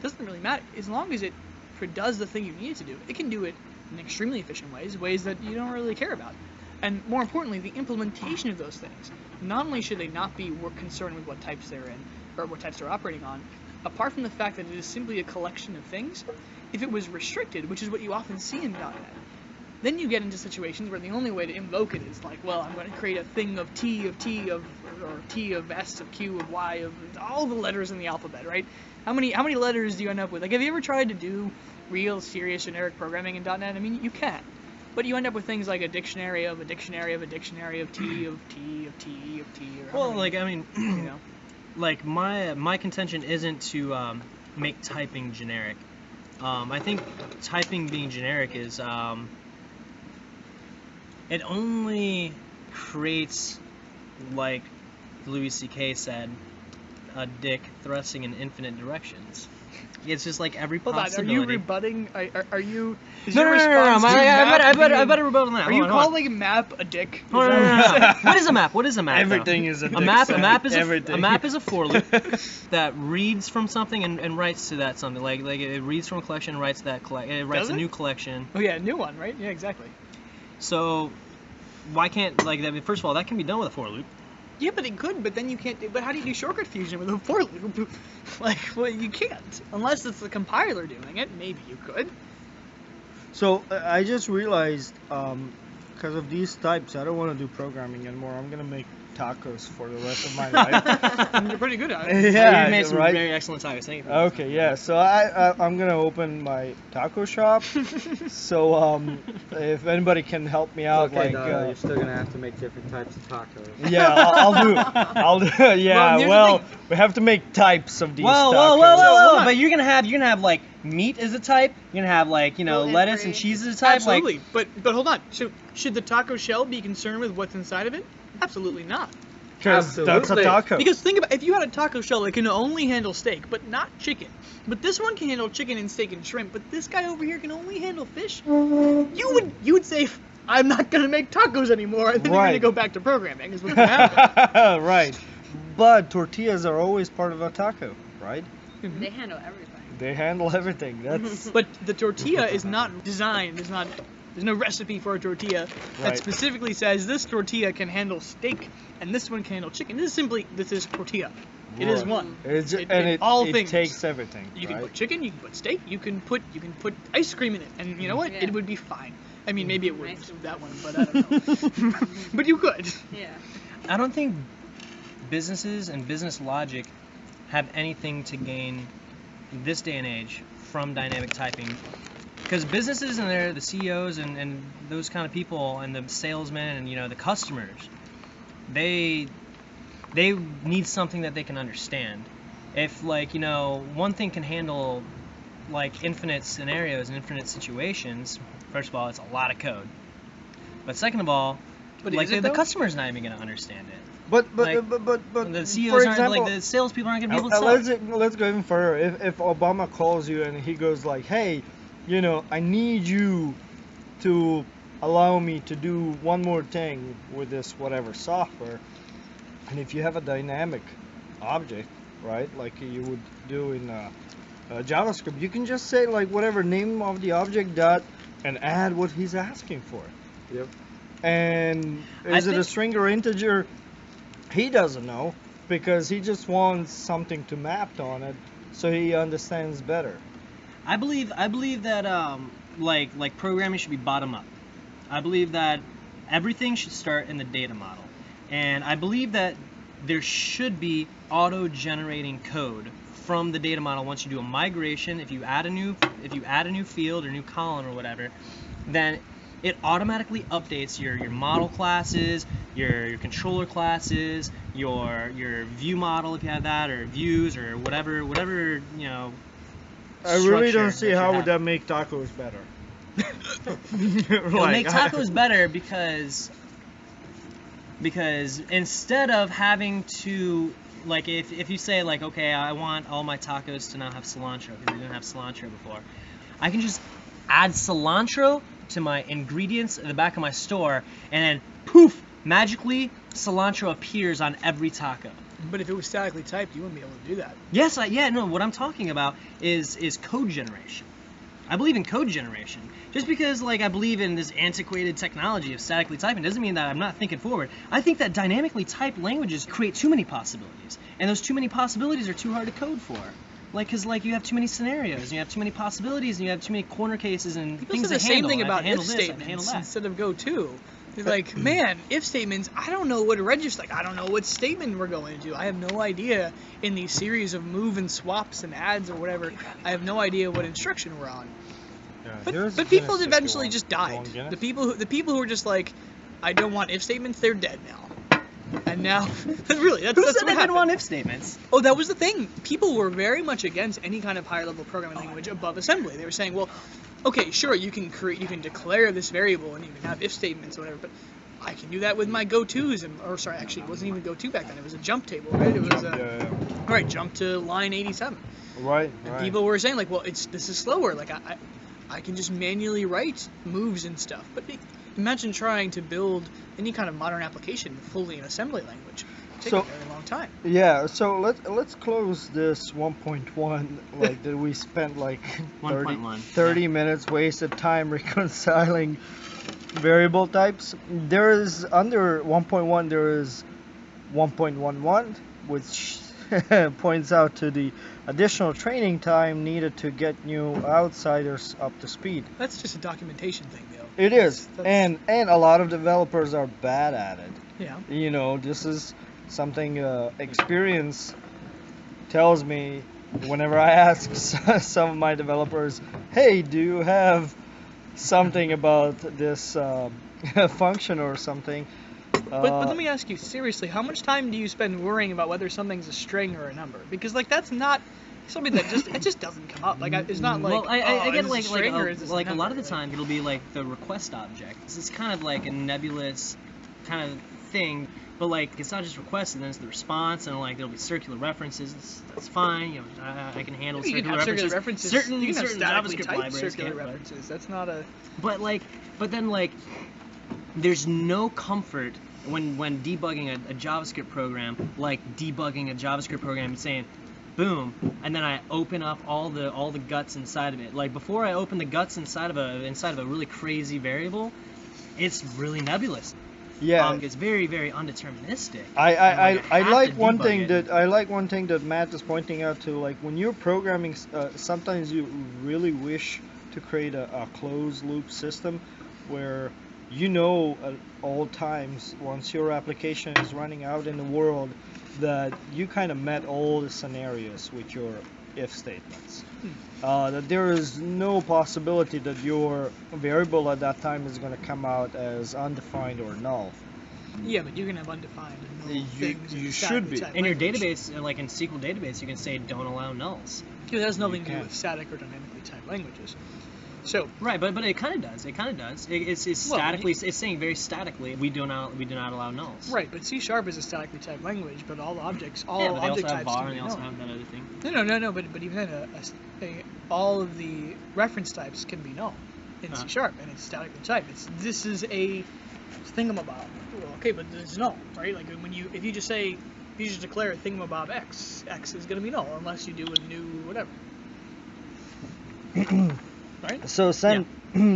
doesn't really matter. As long as it does the thing you need it to do, it can do it in extremely efficient ways that you don't really care about. And more importantly, the implementation of those things. Not only should they not be concerned with what types they're in, or what types they're operating on, apart from the fact that it is simply a collection of things, if it was restricted, which is what you often see in .NET, then you get into situations where the only way to invoke it is like, well, I'm going to create a thing of T of T of, or T of S of Q of Y of all the letters in the alphabet, right? How many letters do you end up with? Like, have you ever tried to do real serious generic programming in .NET? I mean, you can. But you end up with things like a dictionary of a dictionary of a dictionary of T of T of T of T. Or Well, like, I mean, you know. like, my contention isn't to make typing generic. I think typing being generic is, it only creates, like Louis C.K. said, a dick thrusting in infinite directions. It's just like every Hold on, possibility. are you rebutting? Are you? Is No, your no, response to I map better rebut on that. Are Hold you on, hold on. calling map a dick? No, no, no, no, no. What is a map? What is a map? Everything though? is a A dick, map. Sam. A map is Everything. a map is a for loop that reads from something and writes to that something. Like it reads from a collection and writes to that it writes Does a it? new collection. Oh yeah, a new one, right? Yeah, exactly. So why can't like that? First of all, that can be done with a for loop. Yeah, but it could. But then you can't. But how do you do shortcut fusion with a for loop? Like, well, you can't unless it's the compiler doing it. Maybe you could. So I just realized, because of these types, I don't want to do programming anymore. I'm gonna make tacos for the rest of my life. You're pretty good at it. Yeah, you made some right? very excellent tacos. Thank you. Okay, yeah. So I'm gonna open my taco shop. So if anybody can help me out, Okay, like Dado, you're still gonna have to make different types of tacos. yeah, I'll do. Yeah, here's the well, thing. we have to make types of these Whoa, tacos. whoa, whoa, whoa, hold whoa! on. But you're gonna have like meat as a type. You're gonna have like lettuce and cheese as a type. Absolutely. But hold on. So should the taco shell be concerned with what's inside of it? Absolutely not. Because that's a Absolutely. taco. Because think about, if you had a taco shell that can only handle steak, but not chicken, but this one can handle chicken and steak and shrimp, but this guy over here can only handle fish, you would say, I'm not gonna make tacos anymore, and then you're Right. gonna go back to programming. Is what's gonna happen. Right. But tortillas are always part of a taco, right? They handle everything. They handle everything. That's But the tortilla is not designed. There's no recipe for a tortilla that Right. specifically says this tortilla can handle steak and this one can handle chicken. This is tortilla. It is Right. one. It's, It- and it- it, all it things. takes everything. You can right? put chicken, you can put steak, you can put ice cream in it, and you know what? Yeah. It would be fine. I mean, maybe it wouldn't Nice. that one, but I don't know. But you could. Yeah. I don't think businesses and business logic have anything to gain in this day and age from dynamic typing. Because businesses and the CEOs and those kind of people and the salesmen and the customers, they need something that they can understand. If one thing can handle like infinite scenarios and infinite situations, first of all, it's a lot of code. But second of all, But like is it the though? customer's not even gonna understand it. But Like, The CEOs for aren't example, like the salespeople aren't gonna be able to sell. let's go even further. If Obama calls you and he goes like, hey, I need you to allow me to do one more thing with this whatever software, and if you have a dynamic object, right, like you would do in JavaScript, you can just say like whatever name of the object dot and add what he's asking for. Yep. And I is it a think- string or integer? He doesn't know because he just wants something to map on it so he understands better. I believe that like programming should be bottom up. I believe that everything should start in the data model, and I believe that there should be auto-generating code from the data model once you do a migration. If you add a new field or new column or whatever, then it automatically updates your model classes, your controller classes, your view model if you have that, or views, or whatever you know. I really don't structure see that you how have. would that make tacos better. It'll make tacos better because instead of having to, like, if you say, like, okay, I want all my tacos to now have cilantro because we didn't have cilantro before, I can just add cilantro to my ingredients at the back of my store, and then poof, magically cilantro appears on every taco. But if it was statically typed, you wouldn't be able to do that. Yes, no, what I'm talking about is code generation. I believe in code generation. Just because, like, I believe in this antiquated technology of statically typing doesn't mean that I'm not thinking forward. I think that dynamically typed languages create too many possibilities, and those too many possibilities are too hard to code for. Like, because, like, you have too many scenarios, and you have too many possibilities, and you have too many corner cases and People things say to the same handle. thing I have about to handle if this, I have to handle statements that. instead of go to. They're like, man, if statements, I don't know what register, like, I don't know what statement we're going to. I have no idea in these series of move and swaps and adds or whatever. I have no idea what instruction we're on. But people eventually just died. The people who were just like, I don't want if statements, they're dead now. And now, really, that's Who what said they didn't happened. want if statements? Oh, that was the thing. People were very much against any kind of higher level programming language above assembly. They were saying, well, okay, sure, you can declare this variable and you can have if statements or whatever, but I can do that with my go-tos, or sorry, actually, it wasn't even go-to back then. It was a jump table, right? It was right, jump to line 87. Right. And people were saying, like, well, this is slower. Like, I can just manually write moves and stuff. But imagine trying to build any kind of modern application fully in assembly language. It takes a very long time. Yeah, so let's close this 1.1, like, that we spent like 30 minutes wasted time reconciling variable types. There is, under 1.1, there is 1.11, which points out to the additional training time needed to get new outsiders up to speed. That's just a documentation thing, though. It is, That's- and a lot of developers are bad at it. Yeah. You know, this is something experience tells me whenever I ask some of my developers, hey, do you have something about this function or something? But let me ask you, seriously, how much time do you spend worrying about whether something's a string or a number? Because, like, that's not something that just doesn't come up. Like, it's not like, well, I get is like this a string or is this like a number? lot of the time it'll be like the request object. It's kind of like a nebulous kind of thing, but like it's not just request and then it's the response, and like there'll be circular references. That's fine. You know, I can handle You can circular have references. circular references. Certain You can have statically JavaScript typed libraries circular can't, but- references. That's not a. But then there's no comfort when debugging a JavaScript program, like debugging a JavaScript program and saying, boom, and then I open up all the guts inside of it. Like, before I open the guts inside of a really crazy variable, it's really nebulous. Yeah. It's very, very undeterministic. I have like to one debug thing it. that Matt is pointing out to, like, when you're programming, sometimes you really wish to create a closed loop system where you know at all times, once your application is running out in the world, that you kind of met all the scenarios with your if statements. That there is no possibility that your variable at that time is going to come out as undefined or null. Yeah, but you can have undefined and null things. you in should be. statically typed In your language. database, like in SQL database, you can say don't allow nulls. Yeah, that has nothing You to do can. with static or dynamically typed languages. So, Right, but it kind of does. It kind of does. It's Well, statically. It's saying very statically. We do not allow nulls. right, but C# is a statically typed language, but all objects, Yeah, but they object also have types var can and be they also null. have that other thing. No, but even then, all of the reference types can be null in C#, and it's statically typed. This is a thingamabob. Well, okay, but it's null, right? Like if you just declare a thingamabob X is going to be null unless you do a new whatever. Right? So Sam,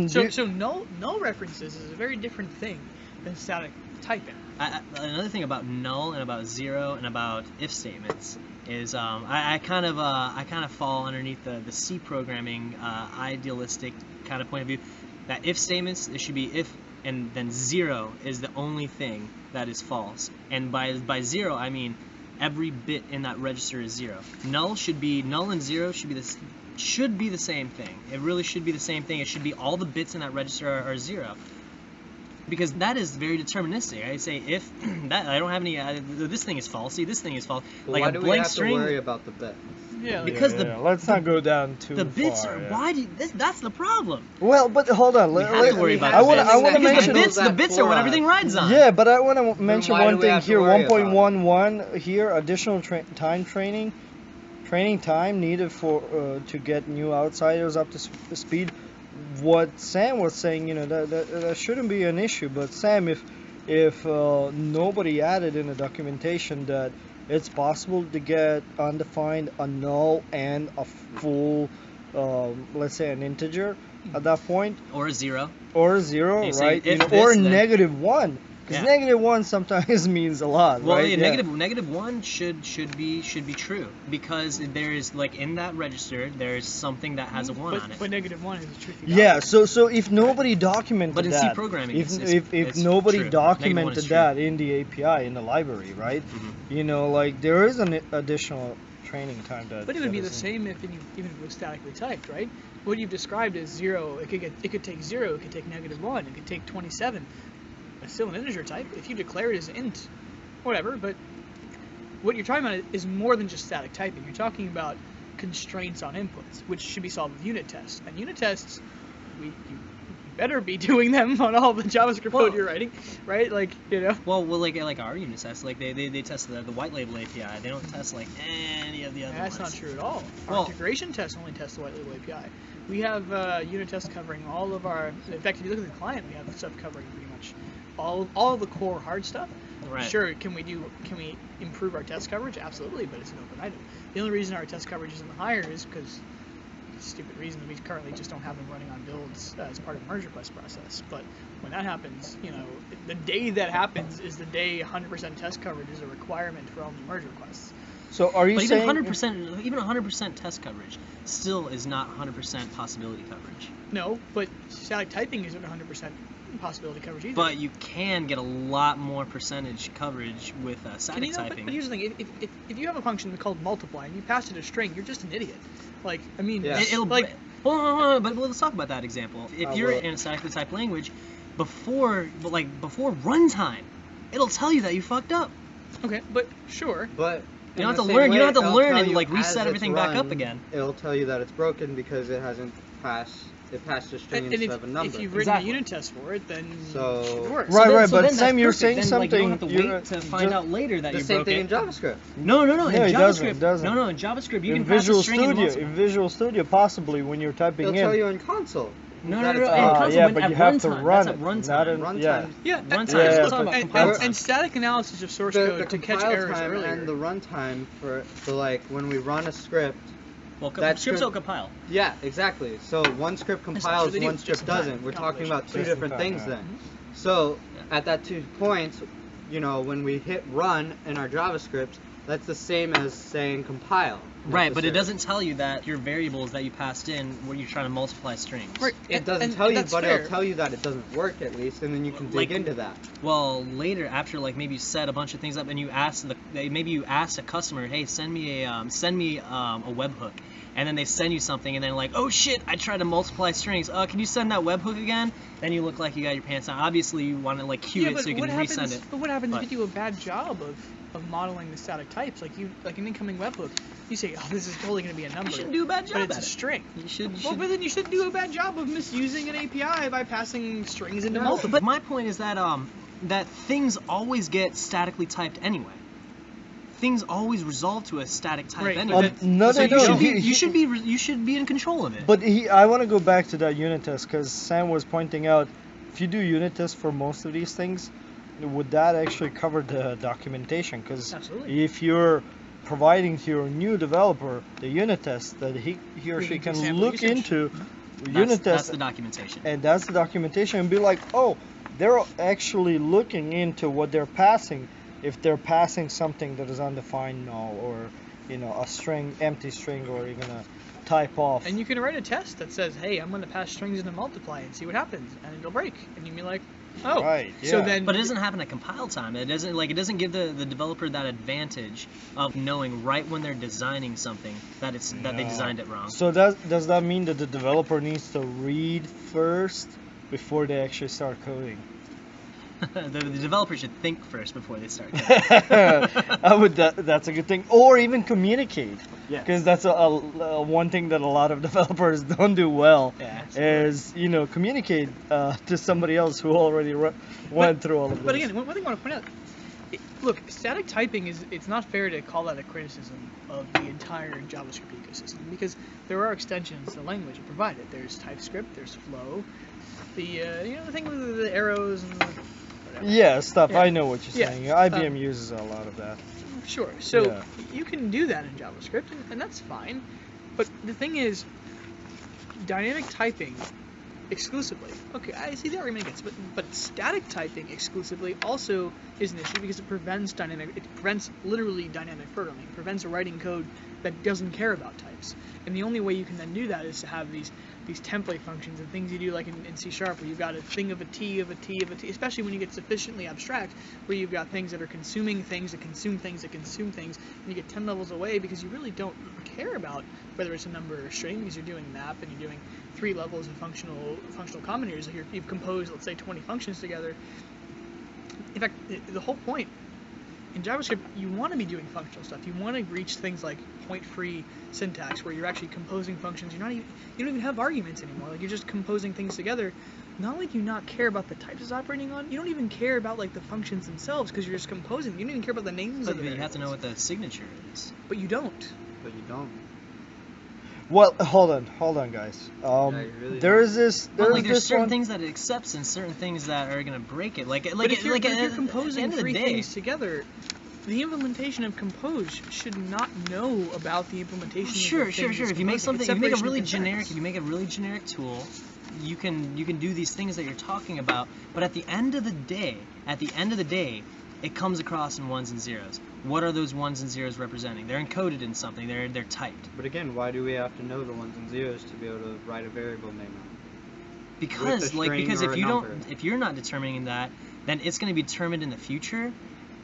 So null references is a very different thing than static typing. Another thing about null and about zero and about if statements is I kind of fall underneath the C programming idealistic kind of point of view. That if statements, it should be if and then 0 is the only thing that is false. And by 0 I mean every bit in that register is 0. Null and 0 should be the same thing. It really should be the same thing. It should be all the bits in that register are 0. Because that is very deterministic. I say if that I don't have any this thing is false. See, this thing is false. Like why a do blank we have string. to worry about the bits? Yeah. Because let's not go down too the bits far, are yeah. why do you, that's the problem. Well, but hold on. We have to worry about I the want bits. I want to Because mention the bits are what everything rides on. Yeah, but I want to mention why do one we thing have to here. worry about it? 1.11 here, additional training time needed for to get new outsiders up to speed. What Sam was saying, that shouldn't be an issue. But Sam, if nobody added in the documentation that it's possible to get undefined, a null, and a full, let's say an integer at that point, Or a 0. or a 0, You say right? if Or this, then- -1, because -1 sometimes means a lot, Well, right? yeah, -1 should be true, because there is, like, in that register there is something that has a 1 on it. But -1 is a tricky. Yeah, so if nobody documented But in that, C programming, if it's nobody true. documented -1 is that in the API, in the library, right? Mhm. Like there is an additional training time that. But it would be that the is same even if it was statically typed, right? What you've described is 0. It could take 0. It could take -1. It could take 27. It's still an integer type. If you declare it as int, whatever. But what you're talking about is more than just static typing. You're talking about constraints on inputs, which should be solved with unit tests. And unit tests, you better be doing them on all the JavaScript code you're writing, right? Like, Well, like our unit tests, like they test the white label API. They don't test like any of the other That's ones. not true at all. Our Well- integration tests only test the white label API. We have unit tests covering all of our. In fact, if you look at the client, we have stuff covering pretty much all of the core hard stuff. Right. Sure, can we improve our test coverage? Absolutely, but it's an open item. The only reason our test coverage isn't higher is because stupid reason we currently just don't have them running on builds as part of the merge request process. But when that happens, the day that happens is the day 100% test coverage is a requirement for all new merge requests. So are you But saying even 100% test coverage still is not 100% possibility coverage. No, but static typing isn't 100% possibility coverage either. But you can get a lot more percentage coverage with Can static you know, typing. but here's the thing: if you have a function called multiply and you pass it a string, you're just an idiot. Like, I mean, Yeah. It'll like, hold on, but let's talk about that example. If you're will. in a statically typed language, before runtime, it'll tell you that you fucked up. okay, but sure. But You don't in have the to same learn. You way, don't have to it'll learn tell and you like as reset it's everything back up run, again. It'll tell you that it's broken because it hasn't passed. It passed a string And instead of a number. if you've written Exactly. a unit test for it, then So- it should work. Right, then- right, but then Sam, that's you're perfect. saying Then, something. Like, you don't have to you're- wait to find out later that the you same broke thing it. in JavaScript. No, No, in it JavaScript. doesn't. No, in JavaScript you in can pass a Visual string in Studio, multiple. in Visual Studio, possibly when you're typing It'll in. tell you in console. No, that no, it's no. broken. console yeah, when but at you have to runtime. run That's it. at runtime. Not in, Runtime. yeah. Yeah, Runtime. Yeah, We're but- talking about and, compile and time. static analysis of source The code to catch compile errors time earlier. and the runtime so like when we run a script. Well, that scripts script- don't compile. Yeah, exactly. So one script not compiles, true, they do. one Just script in time, doesn't. We're talking about two Just in different time, things yeah. then. So at that 2 points, when we hit run in our JavaScript, that's the same as saying compile. Right, but it necessarily. doesn't tell you that your variables that you passed in where you're trying to multiply strings. Right. It doesn't and tell you, that's but fair. it'll tell you that it doesn't work at least, and then you can dig Like- into that. Well, later after like maybe you set a bunch of things up and you ask maybe you asked a customer, hey, send me a webhook, and then they send you something, and then like, oh shit, I tried to multiply strings. Can you send that webhook again? Then you look like you got your pants down. Obviously, you want to like queue Yeah, it but so you can what resend happens, it. But what happens But- if you do a bad job of modeling the static types? Like an incoming webhook, you say, oh, this is totally going to be a number. You shouldn't do a bad but job it's at a it. string. You should. Well, but then you shouldn't do a bad job of misusing an API by passing strings into No, multiple. but my point is that that things always get statically typed anyway. Things always resolve to a static type Right. anyway. No, So they don't. you should be in control of it. But I want to go back to that unit test because Sam was pointing out if you do unit tests for most of these things, would that actually cover the documentation? Because Absolutely. if you're providing to your new developer the unit test that he or With she can example look usage. into that's, unit that's test the documentation. and that's the documentation and be like, oh, they're actually looking into what they're passing. If they're passing something that is undefined null or a string, empty string, or even a type off. And you can write a test that says, hey, I'm going to pass strings into multiply and see what happens, and it'll break. And you'll be like, Oh, Right, So yeah. then, But it doesn't happen at compile time. It doesn't give the developer that advantage of knowing right when they're designing something that they No. designed it wrong. So does that mean that the developer needs to read first before they actually start coding? the developer should think first before they start coding. That's a good thing. Or even communicate. Yes. Because that's a one thing that a lot of developers don't do well. Yeah. Is communicate to somebody else who already went through all of this. But again, one thing I want to point out. Look, static typing it's not fair to call that a criticism of the entire JavaScript ecosystem because there are extensions to the language provided. There's TypeScript, there's Flow, the thing with the arrows and whatever. Yeah, stuff. Yeah. I know what you're Yeah. saying. IBM uses a lot of that. Sure. So Yeah. you can do that in JavaScript, and that's fine. But the thing is, dynamic typing exclusively. Okay, I see the argument against, but static typing exclusively also is an issue because it prevents literally dynamic programming. It prevents writing code that doesn't care about types. And the only way you can then do that is to have these template functions and things you do like in C# where you've got a thing of a T of a T of a T, especially when you get sufficiently abstract where you've got things that are consuming things that consume things that consume things, and you get 10 levels away because you really don't care about whether it's a number or a string because you're doing map and you're doing 3 levels of functional combinators. Like you've composed, let's say, 20 functions together. In fact, the whole point in JavaScript, you want to be doing functional stuff. You want to reach things like point-free syntax, where you're actually composing functions. You don't even have arguments anymore. Like you're just composing things together. Not only do you not care about the types it's operating on, you don't even care about like the functions themselves because you're just composing them. You don't even care about the names But of the you have to know variables. what the signature is. But you don't. But you don't. Well, hold on, guys. you really There don't. is this. Well, There's like there's this certain one. things that it accepts and certain things that are gonna break it. Like But if you're at the composing end of the 3 day, things together, the implementation of compose should not know about the implementation. Sure. of the things it's If you make composing. something, It's if you make a separation really of generic, concerns. if you make a really generic tool, you can do these things that you're talking about. But at the end of the day, it comes across in ones and zeros. What are those ones and zeros representing? They're encoded in something. They're typed. But again, why do we have to know the ones and zeros to be able to write a variable name on it? Because With a string or a number. if you're not determining that, then it's going to be determined in the future,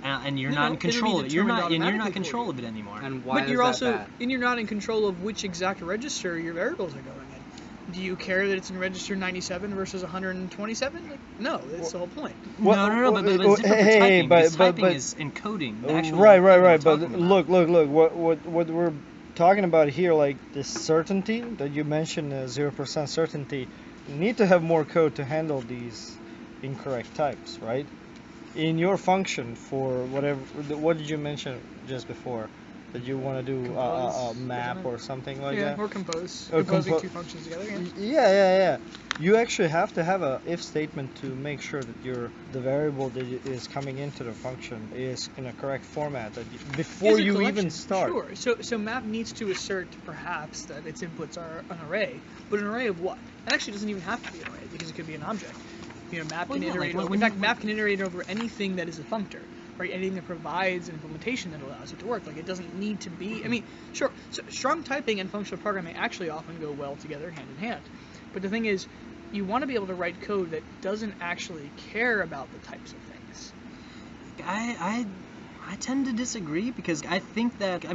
and you're No, not in it'll be control of it. You're not determined in automatically control for of it anymore. And why But is you're that also, bad? and you're not in control of which exact register your variables are going in. Do you care that it's in register 97 versus 127? Like, no, that's the whole point. Well, no, but it's different for hey, typing. because but- typing but- is encoding. The actual Right. thing we're But talking about. look. What we're talking about here, like this certainty that you mentioned, 0% certainty, you need to have more code to handle these incorrect types, right? In your function for whatever, what did you mention just before? That you want to do a Compose, map wasn't it? or something like Yeah, that? or compose. Or Composing compo- 2 functions together. Yeah. Yeah. You actually have to have a if statement to make sure that the variable that is coming into the function is in a correct format before Is a you collection, even start. Sure. So map needs to assert perhaps that its inputs are an array, but an array of what? It actually doesn't even have to be an array because it could be an object. Map Well, can yeah, iterate like over. when In fact, you- map can iterate over anything that is a functor, right? Anything that provides an implementation that allows it to work. Like it doesn't need to be. I mean, sure. So strong typing and functional programming actually often go well together, hand in hand. But the thing is, you want to be able to write code that doesn't actually care about the types of things. I tend to disagree because I think that I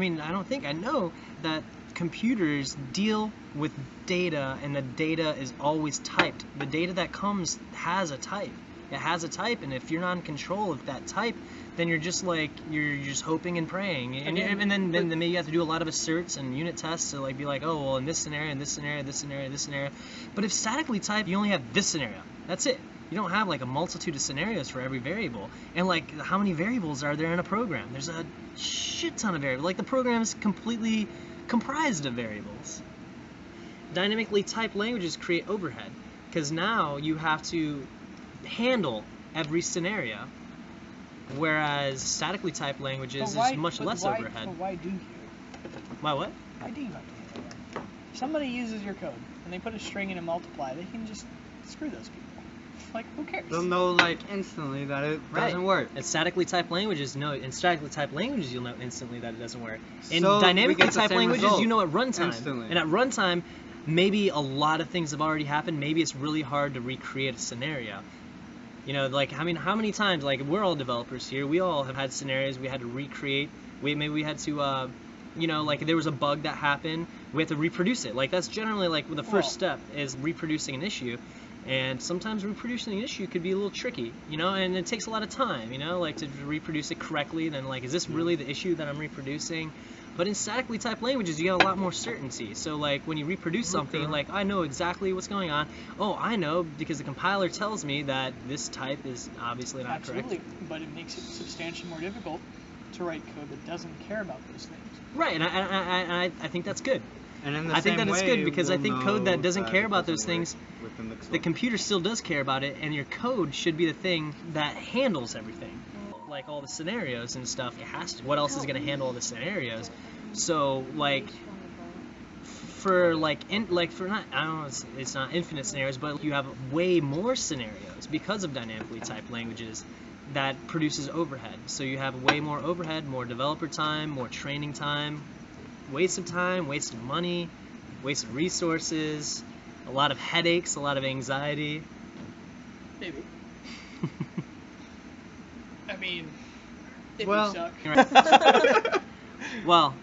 know that computers deal with data and the data is always typed. The data that comes has a type. It has a type, and if you're not in control of that type, then you're just hoping and praying, and then maybe you have to do a lot of asserts and unit tests to like be like, oh well, in this scenario, in this scenario, this scenario, this scenario. But if statically typed, you only have this scenario. That's it. You don't have like a multitude of scenarios for every variable. And like, how many variables are there in a program? There's a shit ton of variables. Like the program is completely comprised of variables. Dynamically typed languages create overhead because now you have to handle every scenario, whereas statically typed languages is much less overhead. But why do you? Why what? Why do you have to handle that? If somebody uses your code and they put a string in and multiply, they can just screw those people. Like, who cares? They'll know like instantly that it doesn't work. In statically typed languages, you'll know instantly that it doesn't work. In So we dynamically get the typed same languages, result you know at runtime. instantly. And at runtime, maybe a lot of things have already happened. Maybe it's really hard to recreate a scenario. You know, like, I mean, how many times, like, we're all developers here. We all have had scenarios we had to recreate. Maybe we had to, you know, like, there was a bug that happened. We have to reproduce it. Like, that's generally, like, the first step is reproducing an issue. And sometimes reproducing an issue could be a little tricky, you know, and it takes a lot of time, you know, like, to reproduce it correctly. Then, like, is this really the issue that I'm reproducing? But in statically typed languages, you get a lot more certainty. So, like, when you reproduce something, like, I know exactly what's going on. Oh, I know because the compiler tells me that this type is obviously not Absolutely. correct. But it makes it substantially more difficult to write code that doesn't care about those things. Right, and I think that's good. And in the I think same that is way, good because I we'll think code that know doesn't care it about those doesn't work things, within the computer still does care about it, and your code should be the thing that handles everything. Like all the scenarios and stuff, it has to. What else is going to handle all the scenarios? So, like, for like for not, I don't know, it's not infinite scenarios, but you have way more scenarios because of dynamically typed languages that produces overhead. So you have way more overhead, more developer time, more training time, waste of time, waste of money, waste of resources, a lot of headaches, a lot of anxiety. Maybe. I mean, if Well- you suck. Well,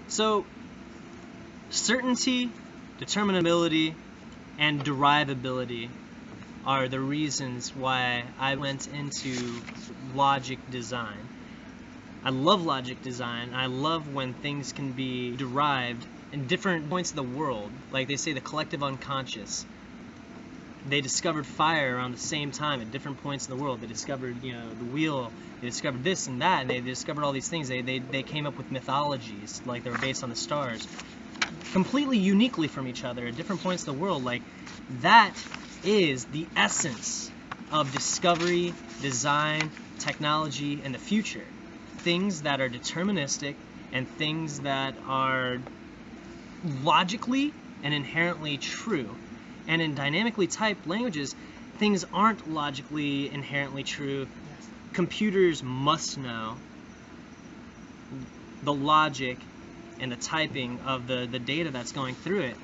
so certainty, determinability, and derivability are the reasons why I went into logic design. I love logic design. I love when things can be derived in different points of the world. Like they say, the collective unconscious. They discovered fire around the same time at different points in the world. They discovered, you know, the wheel. They discovered this and that, and they discovered all these things. They came up with mythologies, like they were based on the stars, completely uniquely from each other at different points of the world. Like, that is the essence of discovery, design, technology, and the future. Things that are deterministic and things that are logically and inherently true. And in dynamically typed languages, things aren't logically inherently true. Computers must know the logic and the typing of the data that's going through it,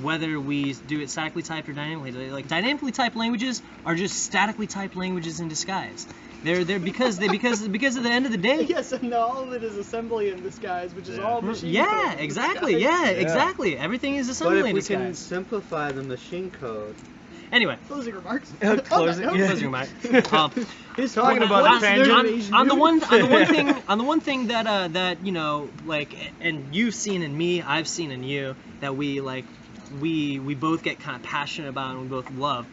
whether we do it statically typed or dynamically. Like, dynamically typed languages are just statically typed languages in disguise. They're because at the end of the day. Yes, and all of it is assembly in disguise, which is all machine Yeah, code in exactly. disguise. Yeah, exactly. Everything is But assembly if in we can disguise. simplify the machine code, Anyway, Closing remarks. Closing- Okay. yeah. closing remark. He's talking about the tangent. On the one thing that you know, like, and you've seen in me, I've seen in you, that we both get kind of passionate about and we both love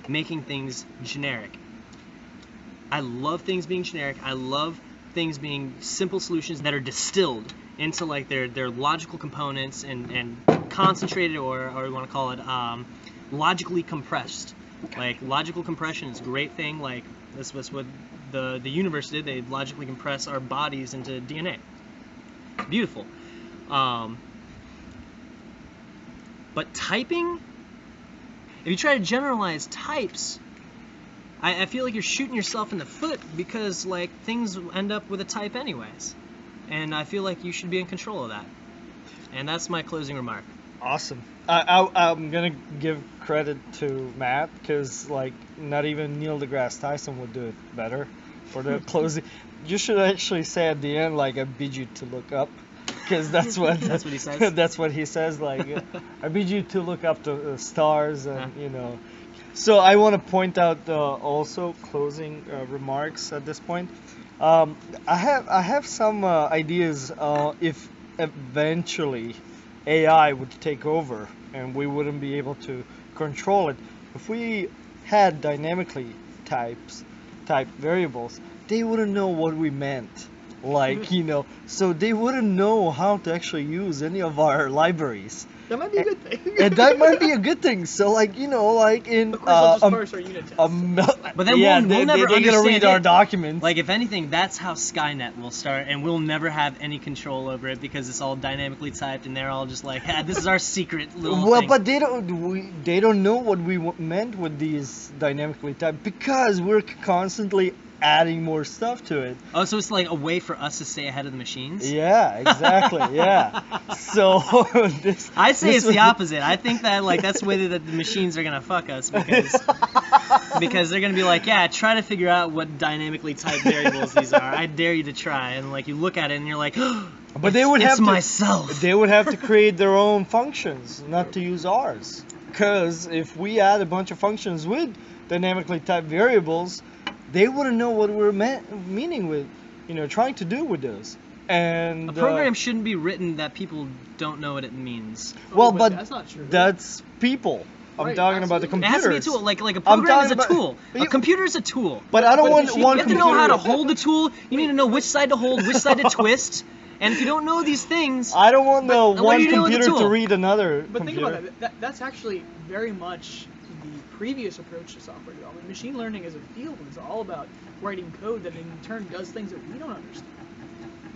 making things generic. I love things being generic. I love things being simple solutions that are distilled into like their logical components and concentrated, or we want to call it logically compressed. Like, logical compression is a great thing. Like, this was what the universe did. They logically compress our bodies into DNA. Beautiful. But typing, if you try to generalize types, I feel like you're shooting yourself in the foot, because like things end up with a type anyways, and I feel like you should be in control of that. And that's my closing remark. Awesome. I'm gonna give credit to Matt, because like not even Neil deGrasse Tyson would do it better for the closing. You should actually say at the end, like, I bid you to look up, because that's what That's what he says. that's what he says. Like, I bid you to look up the stars, and you know. So I want to point out also closing remarks at this point. I have some ideas if eventually AI would take over and we wouldn't be able to control it. If we had dynamically typed variables, they wouldn't know what we meant. Like, you know, so they wouldn't know how to actually use any of our libraries. That might be a good thing. And that might be a good thing. So, like, you know, like in Of course, I'll just parse our unit tests. But then yeah, we'll never they're gonna understand read our it. documents. Like, if anything, that's how Skynet will start, and we'll never have any control over it because it's all dynamically typed, and they're all just like, ah, this is our secret little well, thing. but they don't know what we meant with these dynamically typed, because we're constantly adding more stuff to it. Oh, so it's like a way for us to stay ahead of the machines? Yeah, exactly. Yeah. So this. I say this it's the opposite. I think that, like, that's the way that the machines are gonna fuck us, because because they're gonna be like, yeah, try to figure out what dynamically typed variables these are. I dare you to try. And like you look at it and you're like, But they would have to, myself. They would have to create their own functions, not to use ours. Because if we add a bunch of functions with dynamically typed variables, they wouldn't know what we're meaning with, trying to do with those. And a program shouldn't be written that people don't know what it means. Well, but but that's not true. that's people. I'm Right, talking about the absolutely. It has computers. to be a tool. Like a program is a talking tool. about- A computer is a tool. But I don't But want the one You have to computer. know how to hold the tool. You need to know which side to hold, which side to twist. And if you don't know these things, I don't want But what one are you doing with the computer to tool? read another But computer. think about that. That's actually very much the previous approach to software development. Machine learning as a field is all about writing code that in turn does things that we don't understand.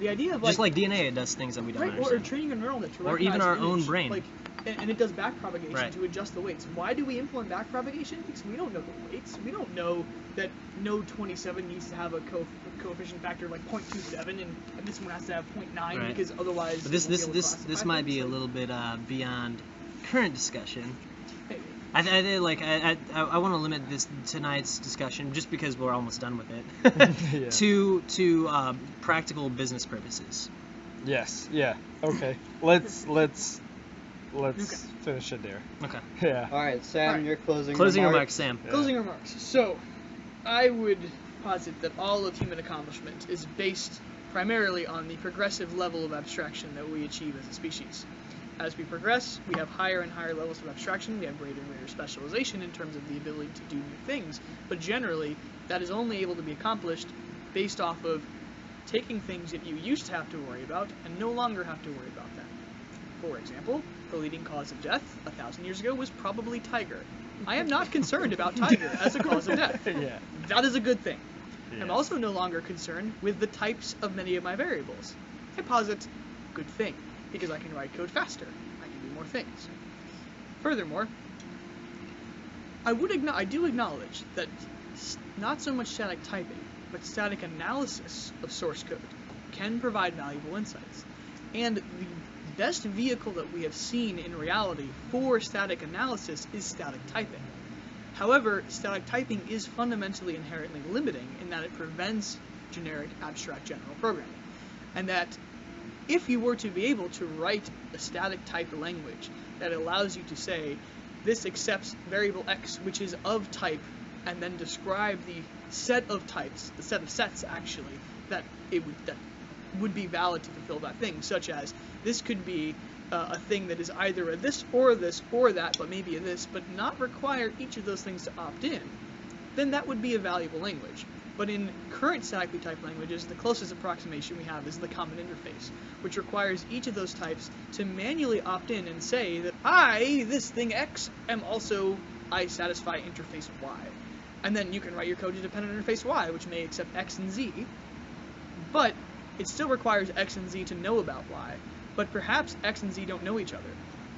The idea of just like DNA, it does things that we don't right, or understand. training a neural net to Or recognize even our an own image, brain. Like, and it does back propagation Right. to adjust the weights. Why do we implement back propagation? Because we don't know the weights. We don't know that node 27 needs to have a coefficient factor of like 0.27, and this one has to have 0.9 Right. because otherwise. But this it won't be able to this classify might be things. a Like, little bit beyond current discussion. hey, I want to limit this tonight's discussion just because we're almost done with it Yeah. to practical business purposes. Yes. Yeah. Okay. Let's finish it there. Okay. Yeah. All right, Sam, All right. your closing Closing remarks. remarks, Sam. Yeah. Closing remarks. So, I would posit that all of human accomplishment is based primarily on the progressive level of abstraction that we achieve as a species. As we progress, we have higher and higher levels of abstraction, we have greater and greater specialization in terms of the ability to do new things, but generally, that is only able to be accomplished based off of taking things that you used to have to worry about and no longer have to worry about them. For example, the leading cause of death 1,000 years ago was probably tiger. I am not concerned about tiger as a cause of death. Yeah. That is a good thing. Yeah. I'm also no longer concerned with the types of many of my variables. I posit good thing, because I can write code faster. I can do more things. Furthermore, I do acknowledge that not so much static typing, but static analysis of source code can provide valuable insights. And the best vehicle that we have seen in reality for static analysis is static typing. However, static typing is fundamentally inherently limiting in that it prevents generic abstract general programming. And that if you were to be able to write a static type language that allows you to say, this accepts variable x which is of type, and then describe the set of types, the set of sets actually, that would be valid to fulfill that thing, such as this could be a thing that is either a this or that, but maybe a this, but not require each of those things to opt in, then that would be a valuable language. But in current statically typed languages, the closest approximation we have is the common interface, which requires each of those types to manually opt in and say that I, this thing X, I satisfy interface Y. And then you can write your code to dependent interface Y, which may accept X and Z, but it still requires X and Z to know about Y. But perhaps X and Z don't know each other.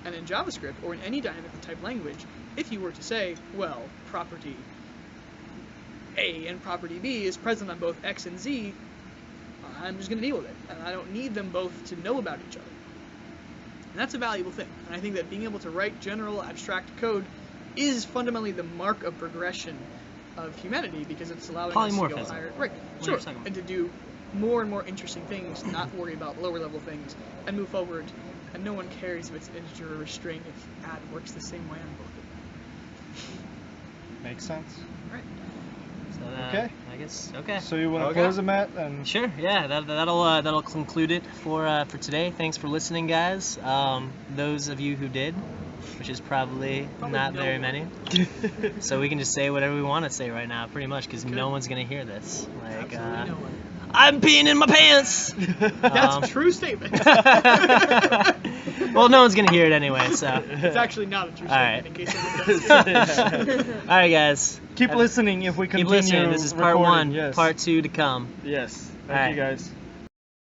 And in JavaScript, or in any dynamically typed language, if you were to say, well, property A and property B is present on both X and Z, I'm just going to deal with it. And I don't need them both to know about each other. And that's a valuable thing. And I think that being able to write general abstract code is fundamentally the mark of progression of humanity, because it's allowing us to go Polymorphism. higher. Right, What sure. you're talking about. And to do more and more interesting things, not worry about lower level things, and move forward. And no one cares if it's integer or string, if add works the same way on both. Makes sense. Right. So, Okay. I guess. Okay. So you want to Okay. close it, Matt? And Sure. Yeah. That'll conclude it for today. Thanks for listening, guys. Those of you who did, which is probably not no very one. many. So we can just say whatever we want to say right now, pretty much, because no one's gonna hear this. Like, Absolutely no one. I'm peeing in my pants. That's Um, a true statement. Well, no one's gonna hear it anyway. So. It's actually not a true All right. statement, in case anyone does. All right, guys. keep listening if we Keep continue. listening. This is part recording. one. Yes. Part two to come. Yes. All Thank you right. guys.